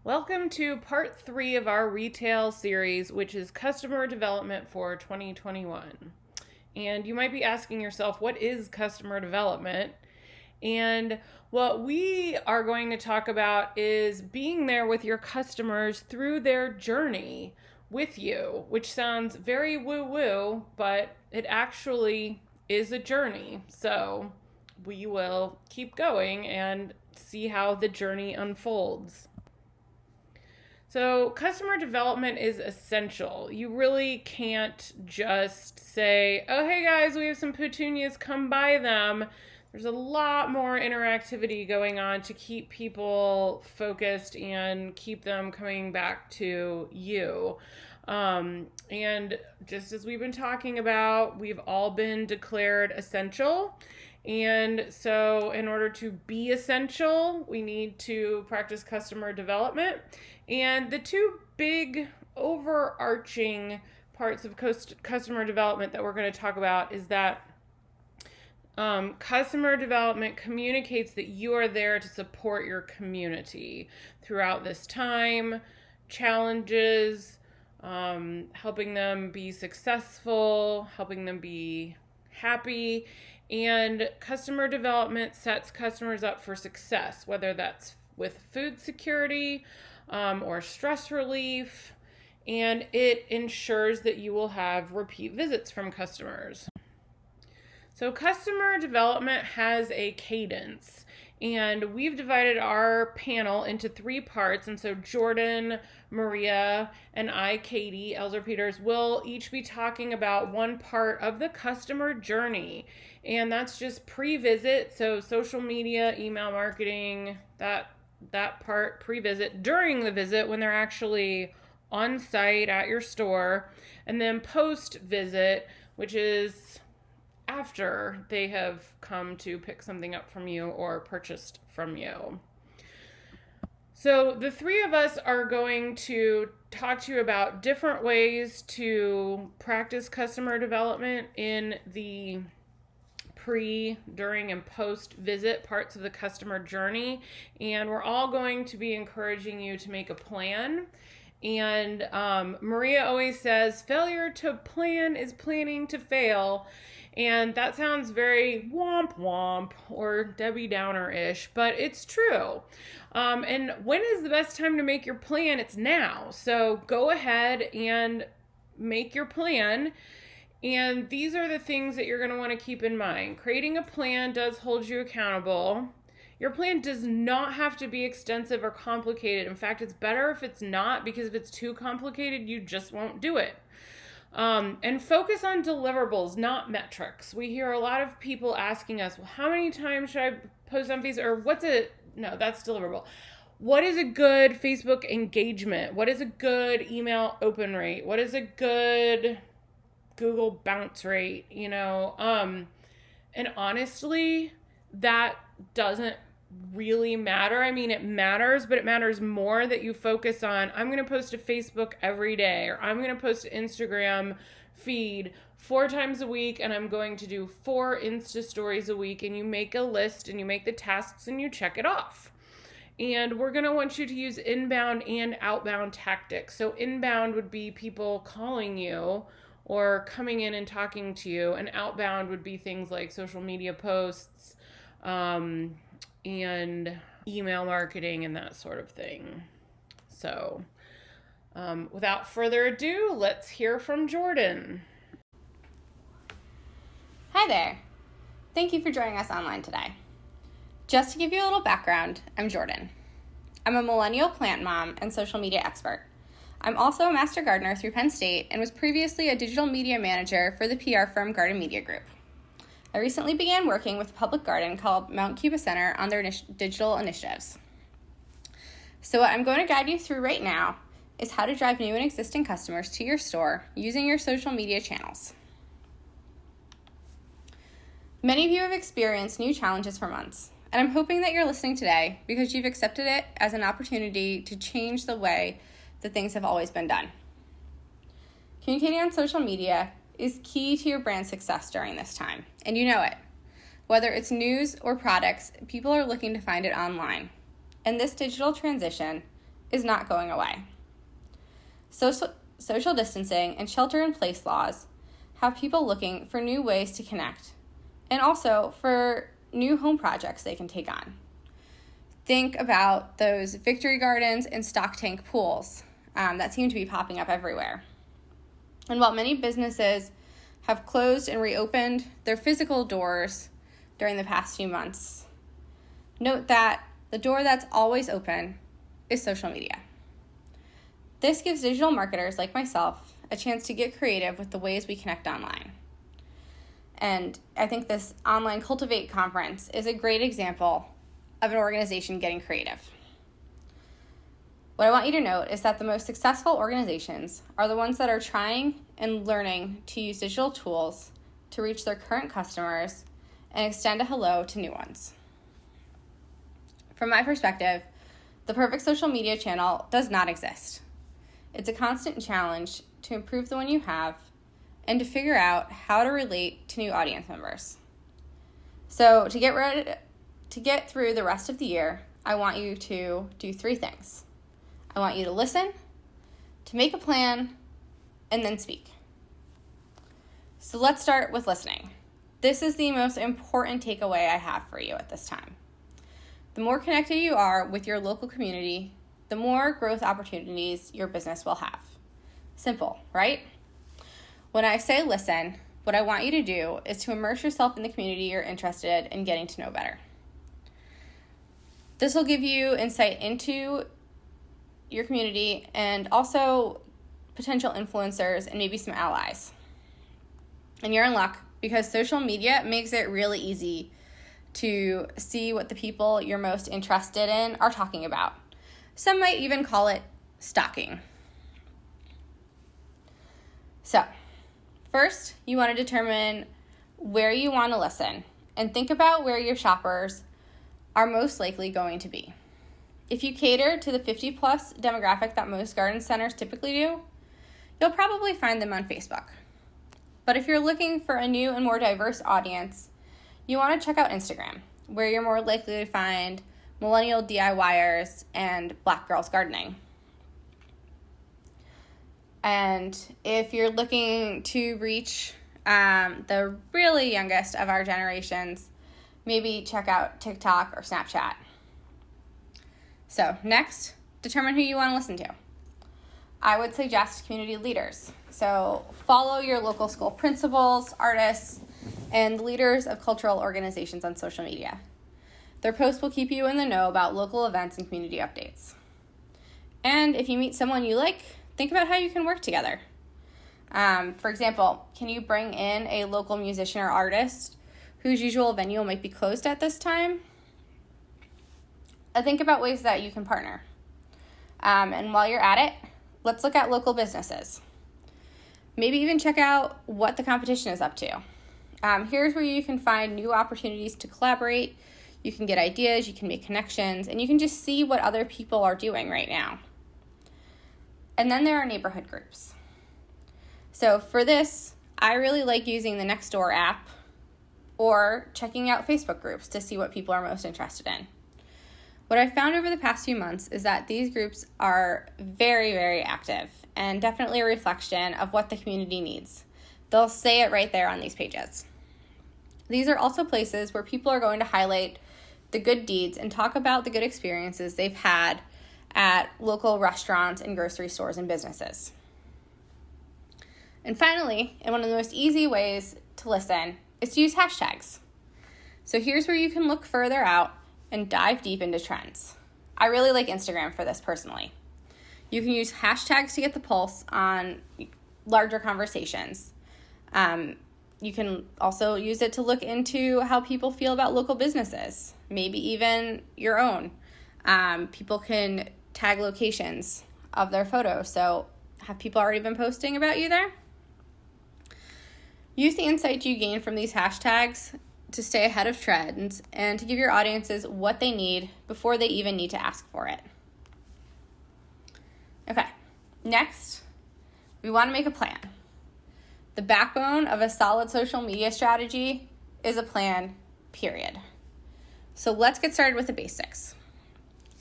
Welcome to part 3 of our retail series, which is customer development for 2021. And you might be asking yourself, what is customer development? And what we are going to talk about is being there with your customers through their journey with you, which sounds very woo-woo, but it actually is a journey. So we will keep going and see how the journey unfolds. So customer development is essential. You really can't just say, oh, hey guys, we have some petunias, come buy them. There's a lot more interactivity going on to keep people focused and keep them coming back to you. And just as we've been talking about, we've all been declared essential. And so in order to be essential, we need to practice customer development. And the two big overarching parts of customer development that we're going to talk about is that customer development communicates that you are there to support your community throughout this time, challenges, helping them be successful, helping them be happy. And customer development sets customers up for success, whether that's with food security or stress relief, and it ensures that you will have repeat visits from customers. So customer development has a cadence, and we've divided our panel into 3 parts. And so Jordan, Maria, and I, Katie Elzer-Peters, will each be talking about one part of the customer journey. And that's just pre-visit, so social media, email marketing, that part pre-visit, during the visit when they're actually on site at your store, and then post-visit, which is after they have come to pick something up from you or purchased from you. So the 3 of us are going to talk to you about different ways to practice customer development in the pre, during, and post-visit parts of the customer journey. And we're all going to be encouraging you to make a plan. And Maria always says, failure to plan is planning to fail. And that sounds very womp womp or Debbie Downer-ish, but it's true. And when is the best time to make your plan? It's now. So go ahead and make your plan. And these are the things that you're going to want to keep in mind. Creating a plan does hold you accountable. Your plan does not have to be extensive or complicated. In fact, it's better if it's not, because if it's too complicated, you just won't do it. And focus on deliverables, not metrics. We hear a lot of people asking us, well, how many times should I post on Facebook? Or no, that's deliverable. What is a good Facebook engagement? What is a good email open rate? What is a good Google bounce rate? And honestly, that doesn't really matter. I mean, it matters, but it matters more that you focus on, I'm going to post to Facebook every day, or I'm going to post to Instagram feed 4 times a week, and I'm going to do 4 Insta stories a week, and you make a list and you make the tasks and you check it off. And we're going to want you to use inbound and outbound tactics. So inbound would be people calling you or coming in and talking to you, and outbound would be things like social media posts, and email marketing and that sort of thing. So without further ado, let's hear from Jordan. Hi there. Thank you for joining us online today. Just to give you a little background, I'm Jordan. I'm a millennial plant mom and social media expert. I'm also a master gardener through Penn State and was previously a digital media manager for the PR firm Garden Media Group. I recently began working with a public garden called Mount Cuba Center on their digital initiatives. So what I'm going to guide you through right now is how to drive new and existing customers to your store using your social media channels. Many of you have experienced new challenges for months, and I'm hoping that you're listening today because you've accepted it as an opportunity to change the way that things have always been done. Communicating on social media is key to your brand success during this time, and you know it. Whether it's news or products, people are looking to find it online. In this digital transition, is not going away. Social distancing and shelter-in-place laws have people looking for new ways to connect and also for new home projects they can take on. Think about those victory gardens and stock tank pools that seem to be popping up everywhere. And while many businesses have closed and reopened their physical doors during the past few months, note that the door that's always open is social media. This gives digital marketers like myself a chance to get creative with the ways we connect online. And I think this online Cultivate conference is a great example of an organization getting creative. What I want you to note is that the most successful organizations are the ones that are trying and learning to use digital tools to reach their current customers and extend a hello to new ones. From my perspective, the perfect social media channel does not exist. It's a constant challenge to improve the one you have and to figure out how to relate to new audience members. So to get through the rest of the year, I want you to do 3 things. I want you to listen, to make a plan, and then speak. So let's start with listening. This is the most important takeaway I have for you at this time. The more connected you are with your local community, the more growth opportunities your business will have. Simple, right? When I say listen, what I want you to do is to immerse yourself in the community you're interested in getting to know better. This will give you insight into your community and also potential influencers and maybe some allies. And you're in luck because social media makes it really easy to see what the people you're most interested in are talking about. Some might even call it stalking. So, first, you want to determine where you want to listen and think about where your shoppers are most likely going to be. If you cater to the 50-plus demographic that most garden centers typically do, you'll probably find them on Facebook. But if you're looking for a new and more diverse audience, you want to check out Instagram, where you're more likely to find millennial DIYers and Black girls gardening. And if you're looking to reach the really youngest of our generations, maybe check out TikTok or Snapchat. So next, determine who you want to listen to. I would suggest community leaders. So follow your local school principals, artists, and leaders of cultural organizations on social media. Their posts will keep you in the know about local events and community updates. And if you meet someone you like, think about how you can work together. For example, can you bring in a local musician or artist whose usual venue might be closed at this time? Think about ways that you can partner. And while you're at it, let's look at local businesses. Maybe even check out what the competition is up to. Here's where you can find new opportunities to collaborate. You can get ideas, you can make connections, and you can just see what other people are doing right now. And then there are neighborhood groups. So for this, I really like using the Nextdoor app or checking out Facebook groups to see what people are most interested in. What I've found over the past few months is that these groups are very, very active and definitely a reflection of what the community needs. They'll say it right there on these pages. These are also places where people are going to highlight the good deeds and talk about the good experiences they've had at local restaurants and grocery stores and businesses. And finally, and one of the most easy ways to listen is to use hashtags. So here's where you can look further out and dive deep into trends. I really like Instagram for this personally. You can use hashtags to get the pulse on larger conversations. You can also use it to look into how people feel about local businesses, maybe even your own. People can tag locations of their photos. So have people already been posting about you there? Use the insights you gain from these hashtags to stay ahead of trends and to give your audiences what they need before they even need to ask for it. Okay, next, we want to make a plan. The backbone of a solid social media strategy is a plan, period. So let's get started with the basics.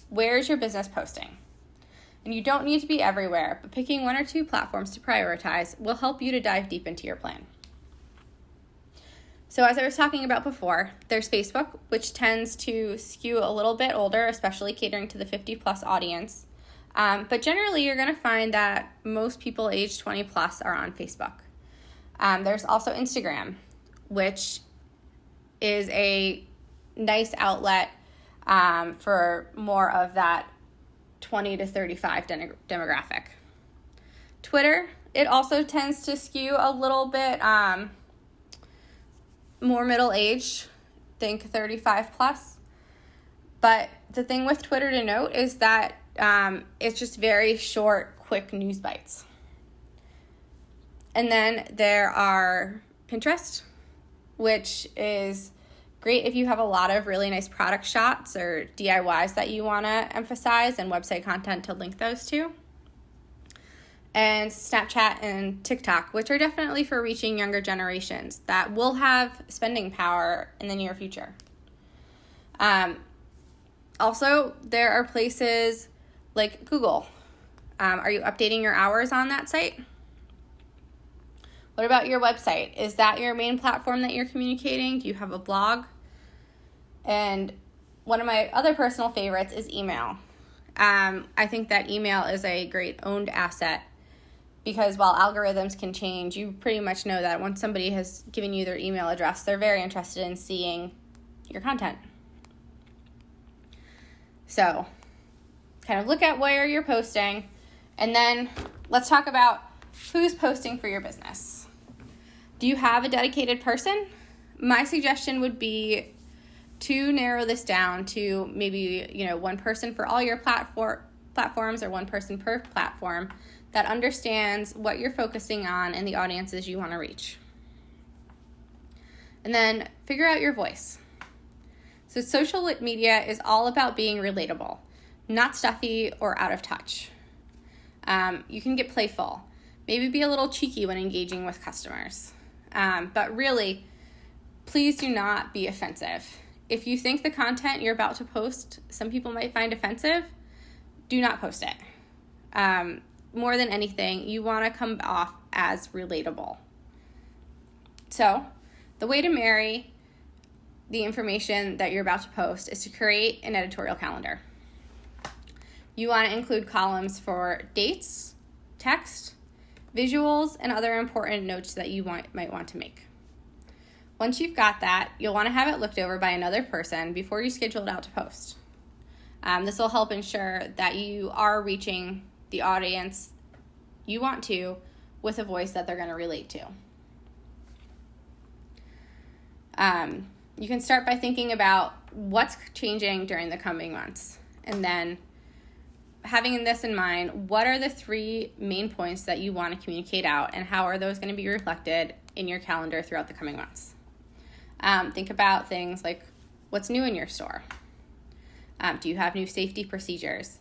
Where is your business posting? And you don't need to be everywhere, but picking 1 or 2 platforms to prioritize will help you to dive deep into your plan. So as I was talking about before, there's Facebook, which tends to skew a little bit older, especially catering to the 50-plus audience. But generally, you're going to find that most people age 20-plus are on Facebook. There's also Instagram, which is a nice outlet for more of that 20 to 35 demographic. Twitter, it also tends to skew a little bit more middle age, think 35 plus. But the thing with Twitter to note is that it's just very short, quick news bites. And then there are Pinterest, which is great if you have a lot of really nice product shots or DIYs that you want to emphasize and website content to link those to. And Snapchat and TikTok, which are definitely for reaching younger generations that will have spending power in the near future. Also, there are places like Google. Are you updating your hours on that site? What about your website? Is that your main platform that you're communicating? Do you have a blog? And one of my other personal favorites is email. I think that email is a great owned asset because while algorithms can change, you pretty much know that once somebody has given you their email address, they're very interested in seeing your content. So kind of look at where you're posting, and then let's talk about who's posting for your business. Do you have a dedicated person? My suggestion would be to narrow this down to maybe, one person for all your platforms or one person per platform that understands what you're focusing on and the audiences you want to reach. And then figure out your voice. So social media is all about being relatable, not stuffy or out of touch. You can get playful, maybe be a little cheeky when engaging with customers. But really, please do not be offensive. If you think the content you're about to post, some people might find offensive, do not post it. More than anything, you want to come off as relatable. So, the way to marry the information that you're about to post is to create an editorial calendar. You want to include columns for dates, text, visuals, and other important notes that you might want to make. Once you've got that, you'll want to have it looked over by another person before you schedule it out to post. This will help ensure that you are reaching the audience you want to with a voice that they're going to relate to. You can start by thinking about what's changing during the coming months. And then having this in mind, what are the 3 main points that you want to communicate out and how are those going to be reflected in your calendar throughout the coming months? Think about things like what's new in your store. Do you have new safety procedures?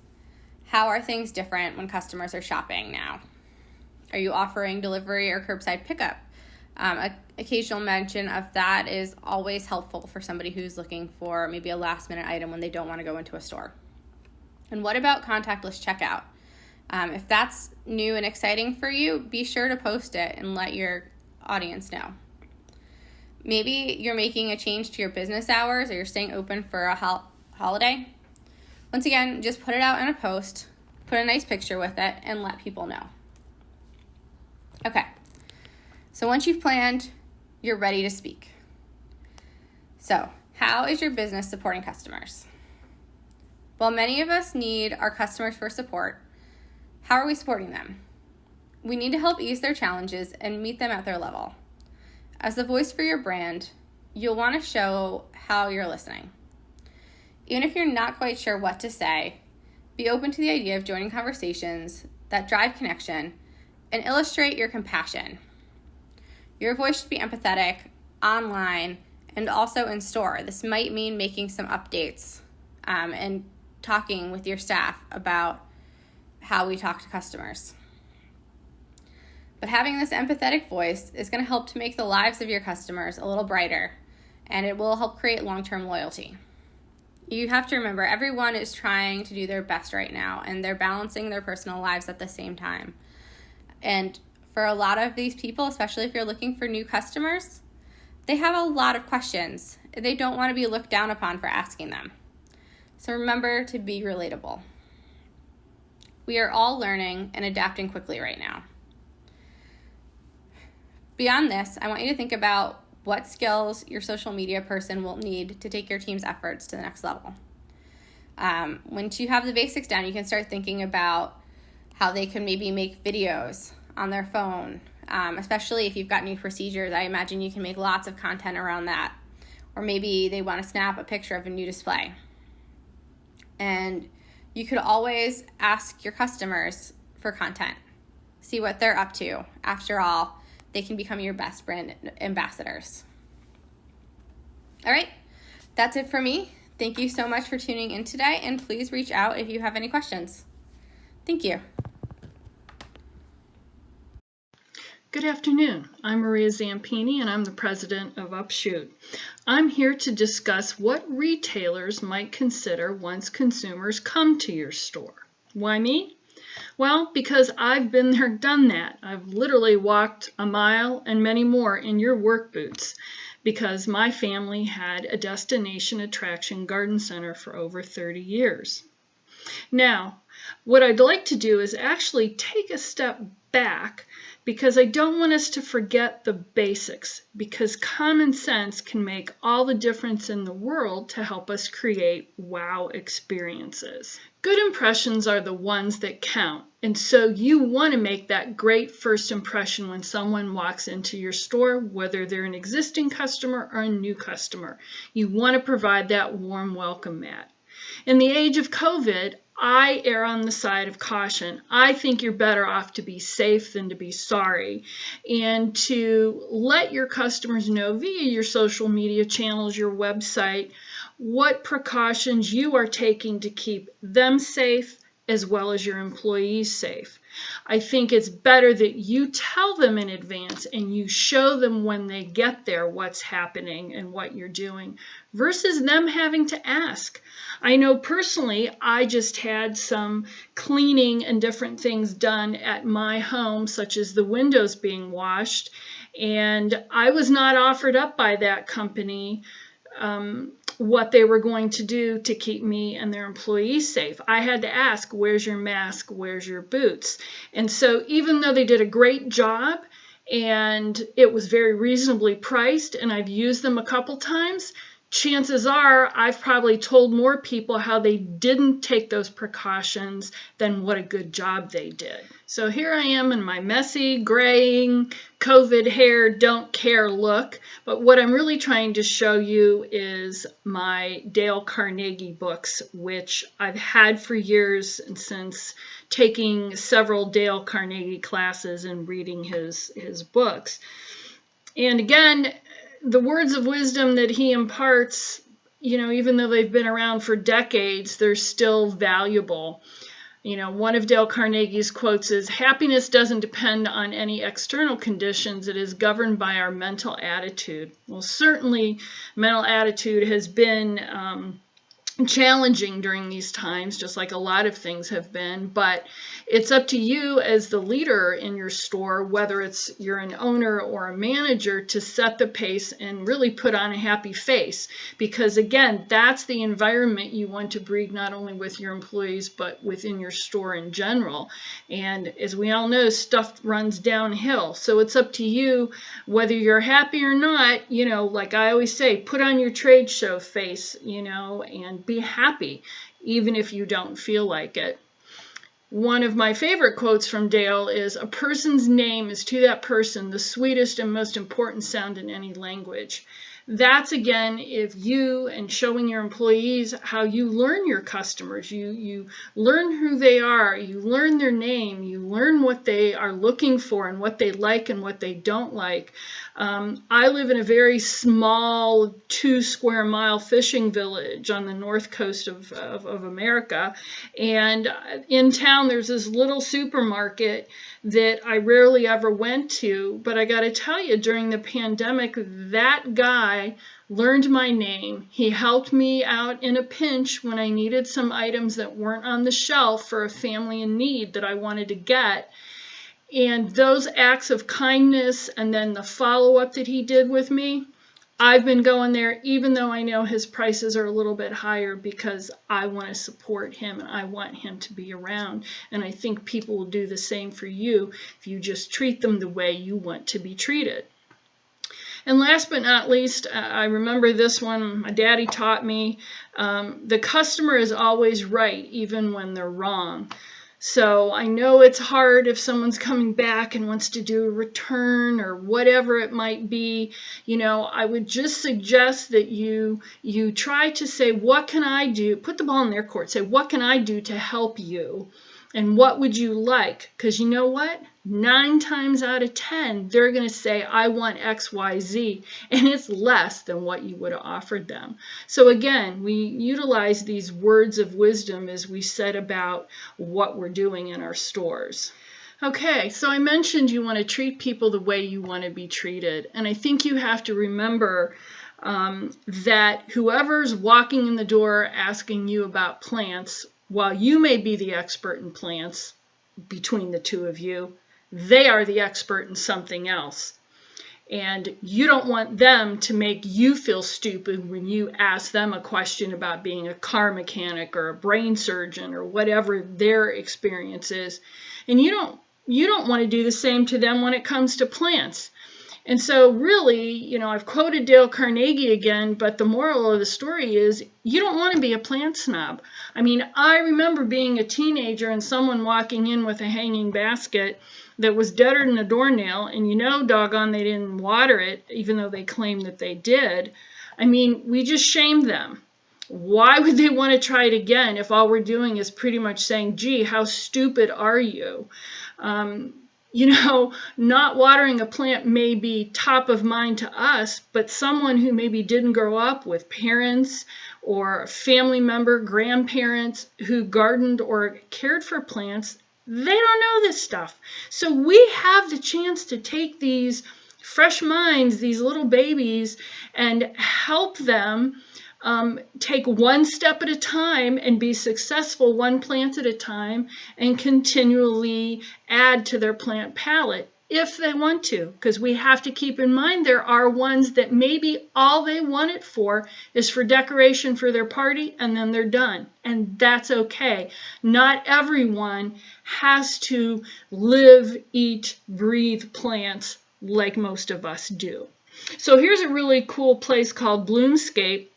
How are things different when customers are shopping now? Are you offering delivery or curbside pickup? Occasional mention of that is always helpful for somebody who's looking for maybe a last minute item when they don't want to go into a store. And what about contactless checkout? If that's new and exciting for you, be sure to post it and let your audience know. Maybe you're making a change to your business hours or you're staying open for a holiday. Once again, just put it out in a post, put a nice picture with it, and let people know. Okay, so once you've planned, you're ready to speak. So, how is your business supporting customers? While many of us need our customers for support, how are we supporting them? We need to help ease their challenges and meet them at their level. As the voice for your brand, you'll want to show how you're listening. Even if you're not quite sure what to say, be open to the idea of joining conversations that drive connection and illustrate your compassion. Your voice should be empathetic, online, and also in store. This might mean making some updates and talking with your staff about how we talk to customers. But having this empathetic voice is going to help to make the lives of your customers a little brighter, and it will help create long-term loyalty. You have to remember, everyone is trying to do their best right now, and they're balancing their personal lives at the same time. And for a lot of these people, especially if you're looking for new customers, they have a lot of questions. They don't want to be looked down upon for asking them. So remember to be relatable. We are all learning and adapting quickly right now. Beyond this, I want you to think about what skills your social media person will need to take your team's efforts to the next level. Once you have the basics down, you can start thinking about how they can maybe make videos on their phone, especially if you've got new procedures. I imagine you can make lots of content around that. Or maybe they want to snap a picture of a new display. And you could always ask your customers for content. See what they're up to. After all, they can become your best brand ambassadors. All right, that's it for me. Thank you so much for tuning in today, and please reach out if you have any questions. Thank you. Good afternoon. I'm Maria Zampini, and I'm the president of Upshoot. I'm here to discuss what retailers might consider once consumers come to your store. Why me? Well, because I've been there, done that. I've literally walked a mile and many more in your work boots because my family had a destination attraction garden center for over 30 years. Now, what I'd like to do is actually take a step back because I don't want us to forget the basics, because common sense can make all the difference in the world to help us create wow experiences. Good impressions are the ones that count, and so you want to make that great first impression when someone walks into your store, whether they're an existing customer or a new customer. You want to provide that warm welcome mat. In the age of COVID, I err on the side of caution. I think you're better off to be safe than to be sorry, and to let your customers know via your social media channels, your website, what precautions you are taking to keep them safe as well as your employees safe. I think it's better that you tell them in advance and you show them when they get there what's happening and what you're doing versus them having to ask. I know personally, I just had some cleaning and different things done at my home, such as the windows being washed, and I was not offered up by that company what they were going to do to keep me and their employees safe. I had to ask, where's your mask? Where's your boots? And so even though they did a great job and it was very reasonably priced and I've used them a couple times, chances are I've probably told more people how they didn't take those precautions than what a good job they did. So here I am in my messy, graying, COVID hair, don't care look. But what I'm really trying to show you is my Dale Carnegie books, which I've had for years since taking several Dale Carnegie classes and reading his books. And again, the words of wisdom that he imparts, even though they've been around for decades, they're still valuable. One of Dale Carnegie's quotes is, "Happiness doesn't depend on any external conditions. It is governed by our mental attitude." Well, certainly mental attitude has been challenging during these times, just like a lot of things have been, but it's up to you as the leader in your store, whether you're an owner or a manager, to set the pace and really put on a happy face, because again, that's the environment you want to breed not only with your employees but within your store in general. And as we all know, stuff runs downhill, so it's up to you whether you're happy or not. Like I always say, put on your trade show face, and be happy, even if you don't feel like it. One of my favorite quotes from Dale is, "A person's name is to that person the sweetest and most important sound in any language." That's, again, if you and showing your employees how you learn your customers. You learn who they are, you learn their name, you learn what they are looking for and what they like and what they don't like. I live in a very small 2-square-mile fishing village on the north coast of America, and in town there's this little supermarket that I rarely ever went to, but I got to tell you, during the pandemic, that guy guy, learned my name. He helped me out in a pinch when I needed some items that weren't on the shelf for a family in need that I wanted to get. And those acts of kindness and then the follow-up that he did with me, I've been going there even though I know his prices are a little bit higher because I want to support him and I want him to be around. And I think people will do the same for you if you just treat them the way you want to be treated. And last but not least, I remember this one, my daddy taught me, the customer is always right even when they're wrong. So I know it's hard if someone's coming back and wants to do a return or whatever it might be. You know, I would just suggest that you try to say, what can I do? Put the ball in their court. Say, what can I do to help you? And what would you like? Because you know what? 9 times out of 10, they're going to say, I want X, Y, Z, and it's less than what you would have offered them. So again, we utilize these words of wisdom as we set about what we're doing in our stores. Okay, so I mentioned you want to treat people the way you want to be treated, and I think you have to remember that whoever's walking in the door asking you about plants, while you may be the expert in plants between the two of you, they are the expert in something else. And you don't want them to make you feel stupid when you ask them a question about being a car mechanic or a brain surgeon or whatever their experience is. And you don't want to do the same to them when it comes to plants. And so really, you know, I've quoted Dale Carnegie again, but the moral of the story is you don't want to be a plant snob. I mean, I remember being a teenager and someone walking in with a hanging basket that was deader than a doornail, and you know, doggone, they didn't water it, even though they claimed that they did. I mean, we just shamed them. Why would they want to try it again if all we're doing is pretty much saying, gee, how stupid are you? You know, not watering a plant may be top of mind to us, but someone who maybe didn't grow up with parents or a family member, grandparents who gardened or cared for plants, they don't know this stuff. So we have the chance to take these fresh minds, these little babies, and help them take one step at a time and be successful one plant at a time and continually add to their plant palette if they want to, because we have to keep in mind there are ones that maybe all they want it for is for decoration for their party and then they're done, and that's okay. Not everyone has to live, eat, breathe plants like most of us do. So here's a really cool place called Bloomscape.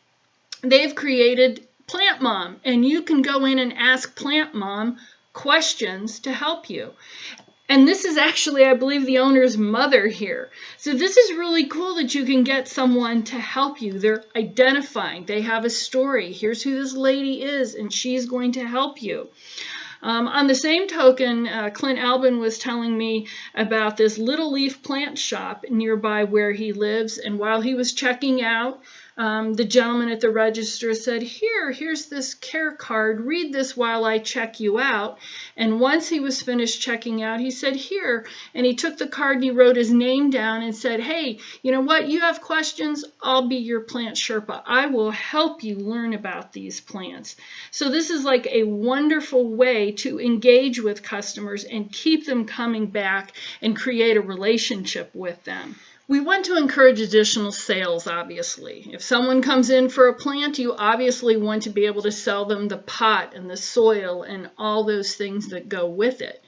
They've created Plant Mom, and you can go in and ask Plant Mom questions to help you. And this is actually, I believe, the owner's mother here. So this is really cool that you can get someone to help you. They're identifying. They have a story. Here's who this lady is, and she's going to help you. On the same token, Clint Albin was telling me about this little leaf plant shop nearby where he lives, and while he was checking out, the gentleman at the register said, here's this care card, read this while I check you out. And once he was finished checking out, he said, here, and he took the card and he wrote his name down and said, hey, you know what, you have questions, I'll be your plant Sherpa. I will help you learn about these plants. So this is like a wonderful way to engage with customers and keep them coming back and create a relationship with them. We want to encourage additional sales, obviously. If someone comes in for a plant, you obviously want to be able to sell them the pot and the soil and all those things that go with it.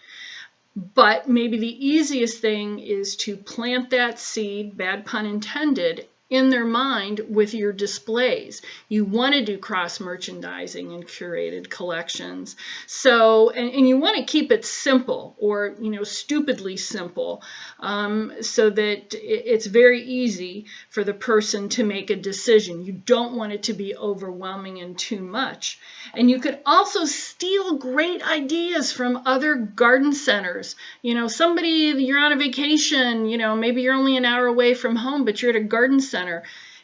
But maybe the easiest thing is to plant that seed, bad pun intended, in their mind with your displays. You want to do cross-merchandising and curated collections. So, and you want to keep it simple or, you know, stupidly simple, so that it's very easy for the person to make a decision. You don't want it to be overwhelming and too much. And you could also steal great ideas from other garden centers. You know, you're on a vacation, you know, maybe you're only an hour away from home, but you're at a garden center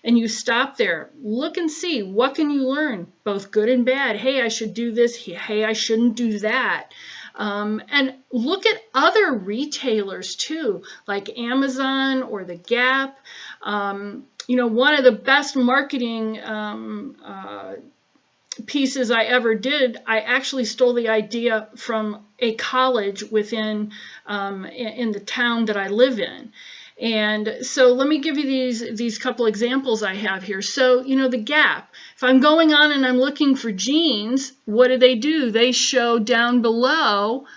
and you stop there. Look and see, what can you learn, both good and bad? Hey, I should do this. Hey, I shouldn't do that. And look at other retailers too, like Amazon or the Gap. one of the best marketing pieces I ever did, I actually stole the idea from a college within in the town that I live in. And so let me give you these couple examples I have here. So, the Gap. If I'm going on and I'm looking for jeans, what do? They show down below,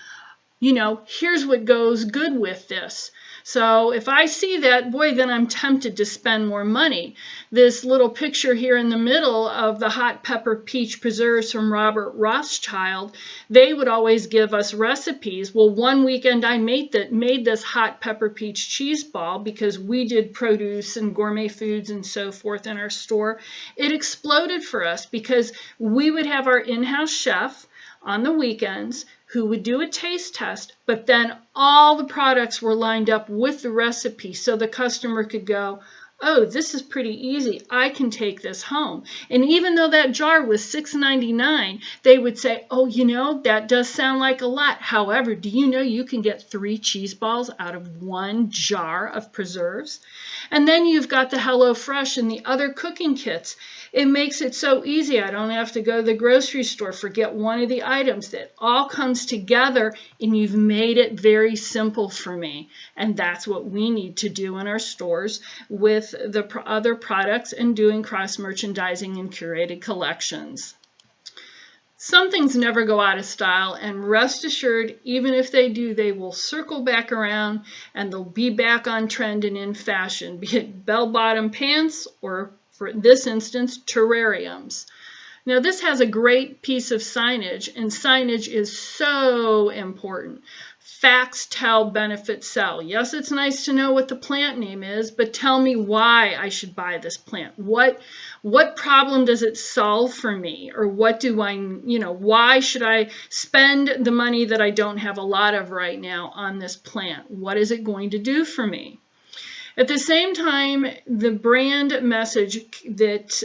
here's what goes good with this. So if I see that, boy, then I'm tempted to spend more money. This little picture here in the middle of the hot pepper peach preserves from Robert Rothschild, they would always give us recipes. Well, one weekend I made this hot pepper peach cheese ball because we did produce and gourmet foods and so forth in our store. It exploded for us because we would have our in-house chef on the weekends who would do a taste test, but then all the products were lined up with the recipe so the customer could go, oh, this is pretty easy. I can take this home. And even though that jar was $6.99, they would say, oh, that does sound like a lot. However, do you know you can get 3 cheese balls out of 1 jar of preserves? And then you've got the HelloFresh and the other cooking kits. It makes it so easy. I don't have to go to the grocery store, forget one of the items. That all comes together and you've made it very simple for me. And that's what we need to do in our stores with the other products and doing cross-merchandising and curated collections. Some things never go out of style, and rest assured, even if they do, they will circle back around and they'll be back on trend and in fashion, be it bell-bottom pants or, for this instance, terrariums. Now, this has a great piece of signage, and signage is so important. Facts tell, benefits sell. Yes, it's nice to know what the plant name is, but tell me why I should buy this plant. What problem does it solve for me? Or what do why should I spend the money that I don't have a lot of right now on this plant? What is it going to do for me? At the same time, the brand message that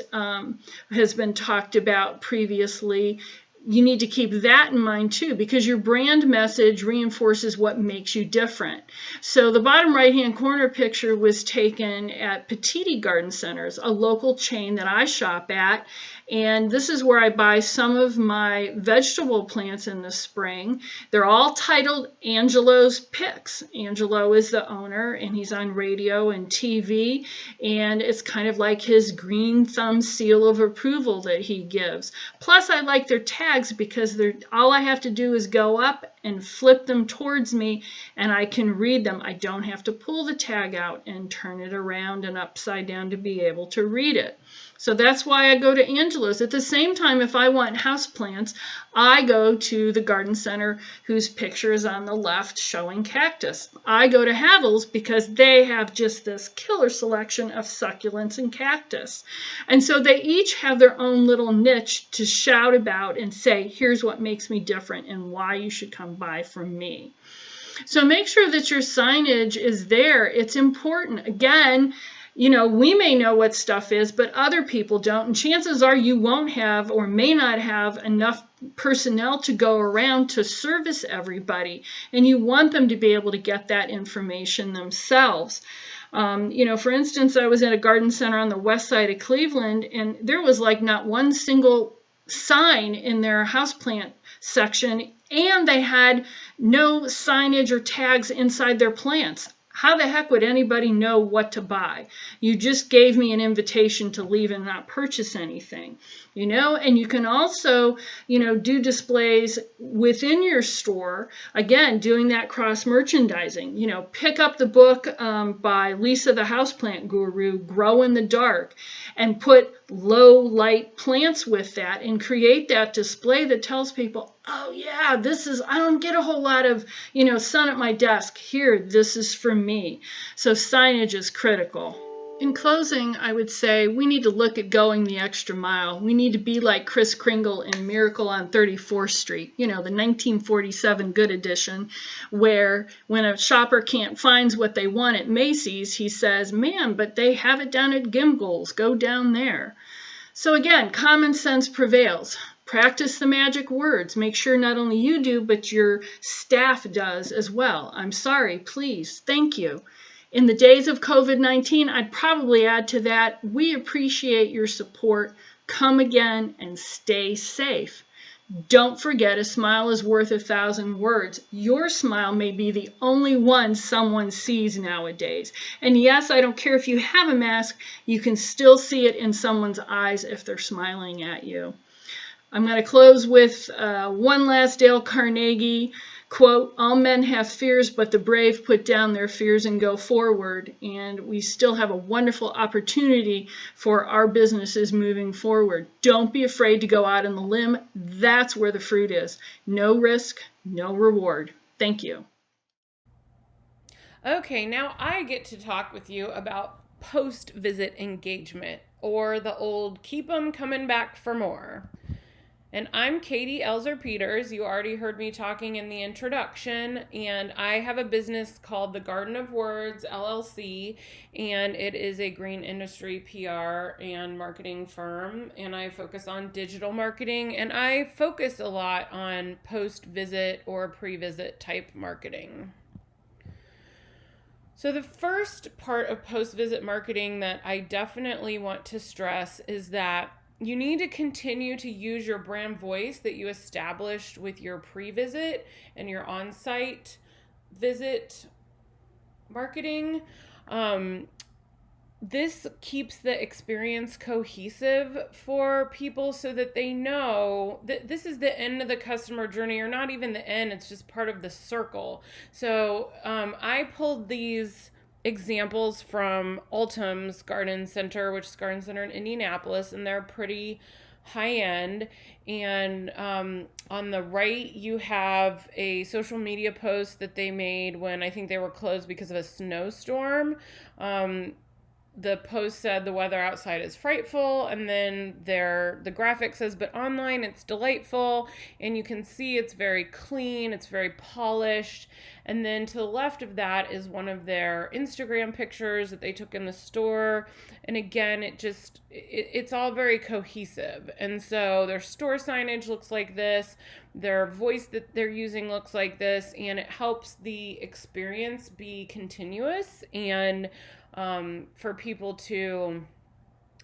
has been talked about previously, you need to keep that in mind too, because your brand message reinforces what makes you different. So the bottom right-hand corner picture was taken at Petiti Garden Centers, a local chain that I shop at. And this is where I buy some of my vegetable plants in the spring. They're all titled Angelo's Picks. Angelo is the owner, and he's on radio and TV. And it's kind of like his green thumb seal of approval that he gives. Plus, I like their tags because all I have to do is go up and flip them towards me, and I can read them. I don't have to pull the tag out and turn it around and upside down to be able to read it. So that's why I go to Angelo's. At the same time, if I want houseplants, I go to the garden center whose picture is on the left showing cactus. I go to Havel's because they have just this killer selection of succulents and cactus. And so they each have their own little niche to shout about and say, here's what makes me different and why you should come buy from me. So make sure that your signage is there. It's important. Again, we may know what stuff is, but other people don't. And chances are you won't have or may not have enough personnel to go around to service everybody. And you want them to be able to get that information themselves. For instance, I was at a garden center on the west side of Cleveland, and there was like not one single sign in their houseplant section, and they had no signage or tags inside their plants. How the heck would anybody know what to buy? You just gave me an invitation to leave and not purchase anything, and you can also, do displays within your store, again, doing that cross merchandising, pick up the book by Lisa the Houseplant Guru, Grow in the Dark, and put low light plants with that and create that display that tells people, oh yeah, I don't get a whole lot of, sun at my desk. Here, this is for me. So signage is critical. In closing, I would say we need to look at going the extra mile. We need to be like Kris Kringle in Miracle on 34th Street, the 1947 Good Edition, where when a shopper can't find what they want at Macy's, he says, man, but they have it down at Gimbel's. Go down there. So again, common sense prevails. Practice the magic words. Make sure not only you do, but your staff does as well. I'm sorry, please, thank you. In the days of COVID-19, I'd probably add to that, we appreciate your support. Come again and stay safe. Don't forget, a smile is worth 1,000 words. Your smile may be the only one someone sees nowadays. And yes, I don't care if you have a mask, you can still see it in someone's eyes if they're smiling at you. I'm going to close with one last Dale Carnegie quote, all men have fears, but the brave put down their fears and go forward. And we still have a wonderful opportunity for our businesses moving forward. Don't be afraid to go out on the limb. That's where the fruit is. No risk, no reward. Thank you. Okay, now I get to talk with you about post-visit engagement, or the old keep 'em coming back for more. And I'm Katie Elzer-Peters. You already heard me talking in the introduction, and I have a business called The Garden of Words, LLC, and it is a green industry PR and marketing firm, and I focus on digital marketing, and I focus a lot on post-visit or pre-visit type marketing. So the first part of post-visit marketing that I definitely want to stress is that you need to continue to use your brand voice that you established with your pre-visit and your on-site visit marketing. This keeps the experience cohesive for people so that they know that this is the end of the customer journey, or not even the end, it's just part of the circle. So I pulled these examples from Ultim's Garden Center, which is Garden Center in Indianapolis, and they're pretty high end. And on the right, you have a social media post that they made when I think they were closed because of a snowstorm. The post said the weather outside is frightful, and then the graphic says, but online it's delightful, and you can see it's very clean, it's very polished. And then to the left of that is one of their Instagram pictures that they took in the store. And again, it's all very cohesive. And so their store signage looks like this, their voice that they're using looks like this, and it helps the experience be continuous and for people to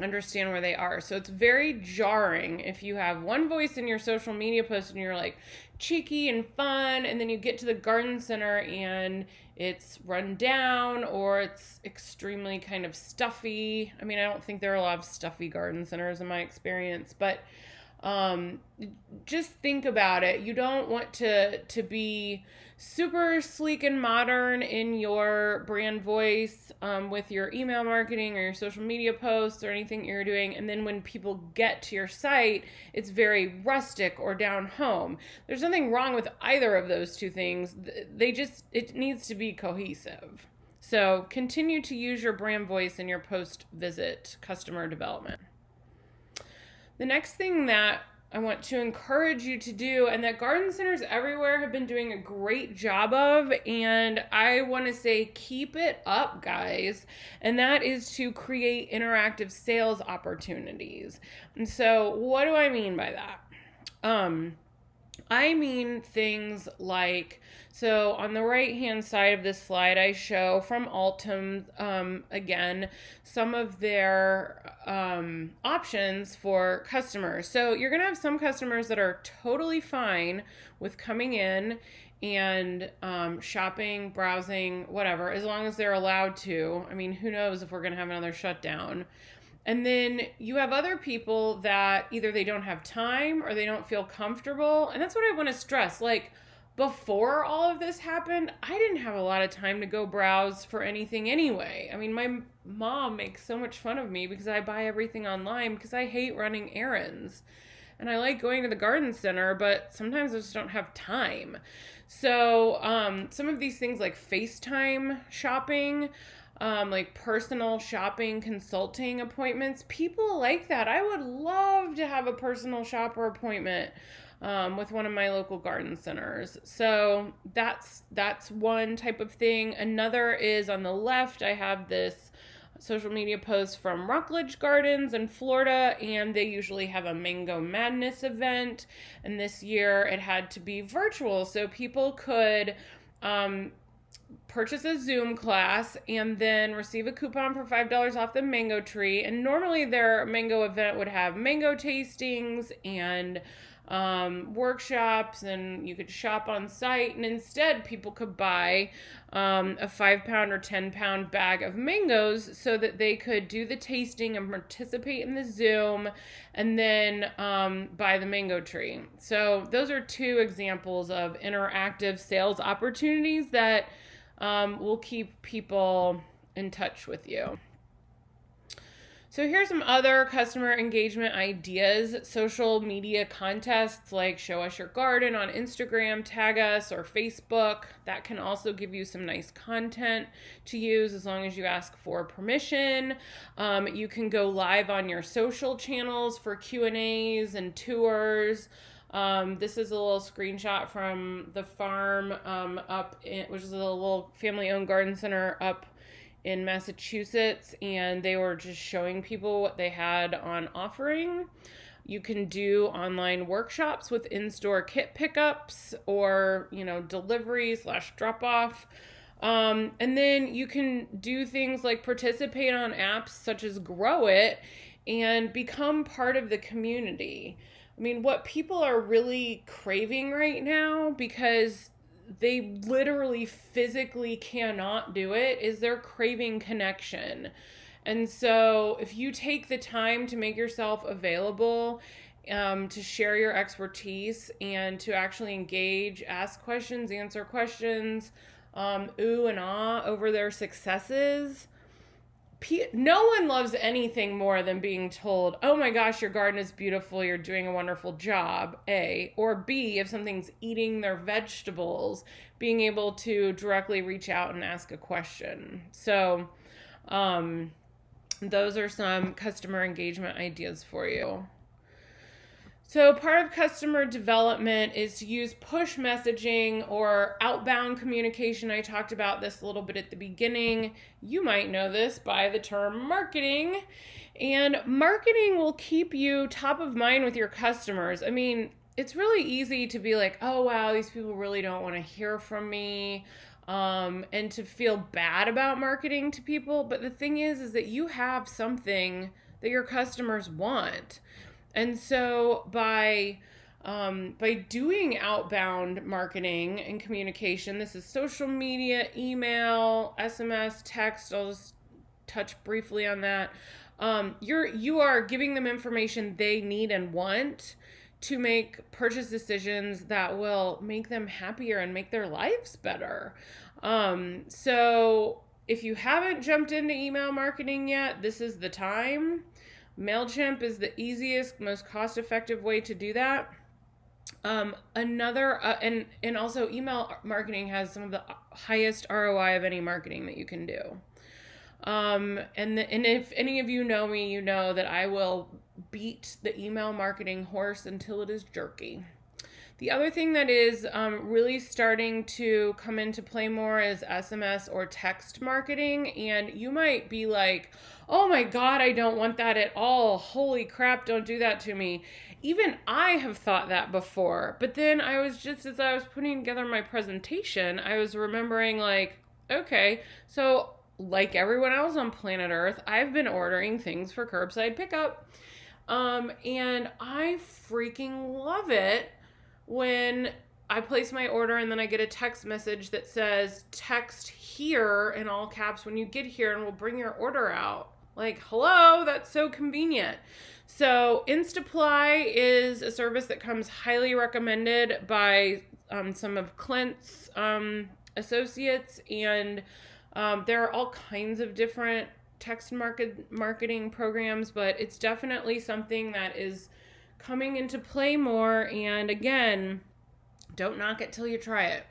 understand where they are. So it's very jarring if you have one voice in your social media post and you're like cheeky and fun, and then you get to the garden center and it's run down or it's extremely kind of stuffy. I mean, I don't think there are a lot of stuffy garden centers in my experience, but just think about it. You don't want to be super sleek and modern in your brand voice with your email marketing or your social media posts or anything you're doing, and then when people get to your site, it's very rustic or down home. There's nothing wrong with either of those two things. It needs to be cohesive. So continue to use your brand voice in your post-visit customer development. The next thing that I want to encourage you to do, and that garden centers everywhere have been doing a great job of, and I want to say keep it up, guys, and that is to create interactive sales opportunities. And so what do I mean by that? I mean things like, so on the right-hand side of this slide, I show from Altum, again, some of their options for customers. So you're going to have some customers that are totally fine with coming in and shopping, browsing, whatever, as long as they're allowed to. I mean, who knows if we're going to have another shutdown. And then you have other people that either they don't have time or they don't feel comfortable. And that's what I want to stress. Like, before all of this happened, I didn't have a lot of time to go browse for anything anyway. I mean, my mom makes so much fun of me because I buy everything online because I hate running errands. And I like going to the garden center, but sometimes I just don't have time. So some of these things like FaceTime shopping, like personal shopping consulting appointments, people like that. I would love to have a personal shopper appointment with one of my local garden centers. So that's one type of thing. Another is on the left, I have this social media post from Rockledge Gardens in Florida, and they usually have a Mango Madness event, and this year it had to be virtual, so people could purchase a Zoom class and then receive a coupon for $5 off the mango tree. And normally their mango event would have mango tastings and workshops, and you could shop on site. And instead, people could buy a 5-pound or 10-pound bag of mangoes so that they could do the tasting and participate in the Zoom, and then buy the mango tree. So those are 2 examples of interactive sales opportunities that will keep people in touch with you. So here's some other customer engagement ideas. Social media contests like Show Us Your Garden on Instagram, tag us, or Facebook. That can also give you some nice content to use as long as you ask for permission. You can go live on your social channels for Q&As and tours. This is a little screenshot from the farm which is a little family-owned garden center up in Massachusetts, and they were just showing people what they had on offering. You can do online workshops with in-store kit pickups or, delivery/drop-off. And then you can do things like participate on apps such as Grow It and become part of the community. I mean, what people are really craving right now, because they literally physically cannot do it, is they're craving connection. And so if you take the time to make yourself available, to share your expertise and to actually engage, ask questions, answer questions, ooh and ah over their successes, no one loves anything more than being told, oh my gosh, your garden is beautiful, you're doing a wonderful job, A. Or B, if something's eating their vegetables, being able to directly reach out and ask a question. So those are some customer engagement ideas for you. So part of customer development is to use push messaging or outbound communication. I talked about this a little bit at the beginning. You might know this by the term marketing. And marketing will keep you top of mind with your customers. I mean, it's really easy to be like, oh, wow, these people really don't want to hear from me, and to feel bad about marketing to people. But the thing is that you have something that your customers want. And so by doing outbound marketing and communication, this is social media, email, SMS, text, I'll just touch briefly on that. You are giving them information they need and want to make purchase decisions that will make them happier and make their lives better. So if you haven't jumped into email marketing yet, this is the time. MailChimp is the easiest, most cost-effective way to do that. And also email marketing has some of the highest ROI of any marketing that you can do. And if any of you know me, you know that I will beat the email marketing horse until it is jerky. The other thing that is really starting to come into play more is SMS or text marketing. And you might be like, oh my God, I don't want that at all. Holy crap, don't do that to me. Even I have thought that before. But then as I was putting together my presentation, I was remembering like, okay, so like everyone else on planet Earth, I've been ordering things for curbside pickup. And I freaking love it when I place my order and then I get a text message that says, text here in all caps when you get here and we'll bring your order out. Like, hello, that's so convenient. So Instaply is a service that comes highly recommended by some of Clint's associates, and there are all kinds of different text marketing programs, but it's definitely something that is coming into play more. And again, don't knock it till you try it.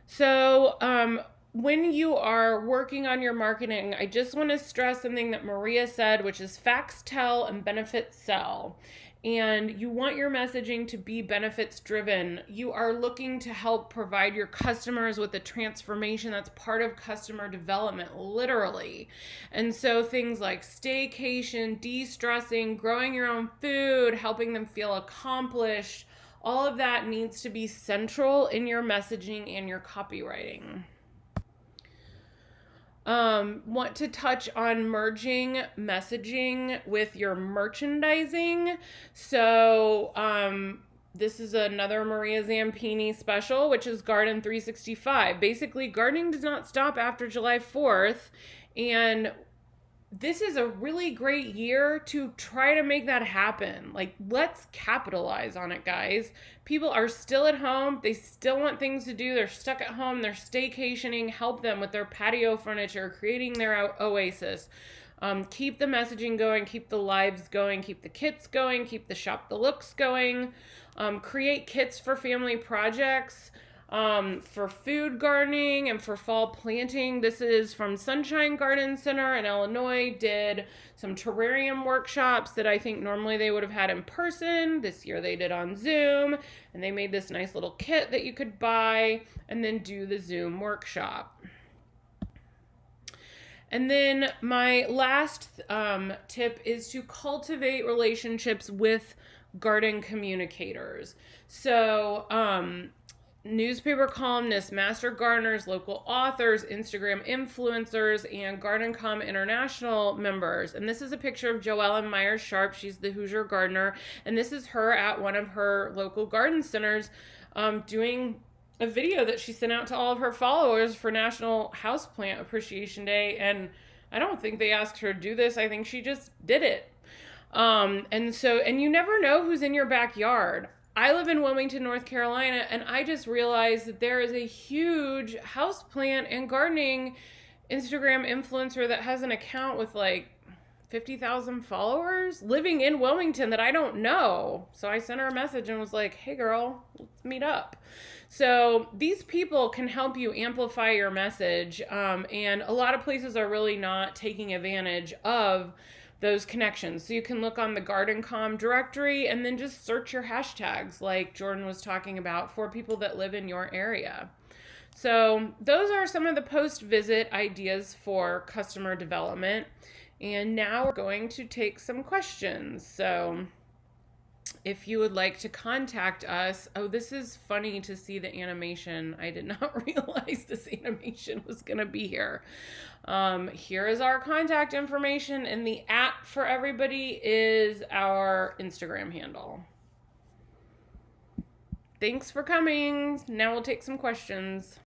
So when you are working on your marketing, I just want to stress something that Maria said, which is facts tell and benefits sell. And you want your messaging to be benefits driven. You are looking to help provide your customers with a transformation that's part of customer development, literally. And so things like staycation, de-stressing, growing your own food, helping them feel accomplished, All of that needs to be central in your messaging and your copywriting. Want to touch on merging messaging with your merchandising. So, this is another Maria Zampini special, which is Garden 365. Basically, gardening does not stop after July 4th. And this is a really great year to try to make that happen. Like, let's capitalize on it, guys. People are still at home. They still want things to do. They're stuck at home. They're staycationing. Help them with their patio furniture, creating their oasis. Keep the messaging going. Keep the lives going. Keep the kits going. Keep the shop the looks going. Create kits for family projects. For food gardening and for fall planting. This is from Sunshine Garden Center in Illinois. Did some terrarium workshops that I think normally they would have had in person. This year they did on Zoom, and they made this nice little kit that you could buy and then do the Zoom workshop. And then my last tip is to cultivate relationships with garden communicators. So, newspaper columnists, master gardeners, local authors, Instagram influencers, and GardenCom International members. And this is a picture of Joellen Myers-Sharp. She's the Hoosier gardener. And this is her at one of her local garden centers doing a video that she sent out to all of her followers for National Houseplant Appreciation Day. And I don't think they asked her to do this. I think she just did it. And you never know who's in your backyard. I live in Wilmington, North Carolina, and I just realized that there is a huge houseplant and gardening Instagram influencer that has an account with like 50,000 followers living in Wilmington that I don't know. So I sent her a message and was like, hey girl, let's meet up. So these people can help you amplify your message. And a lot of places are really not taking advantage of those connections. So you can look on the GardenCom directory and then just search your hashtags like Jordan was talking about for people that live in your area. So those are some of the post-visit ideas for customer development. And now we're going to take some questions. So if you would like to contact us, oh, this is funny to see the animation. I did not realize this animation was going to be here. Here is our contact information, and the @ for everybody is our Instagram handle. Thanks for coming. Now we'll take some questions.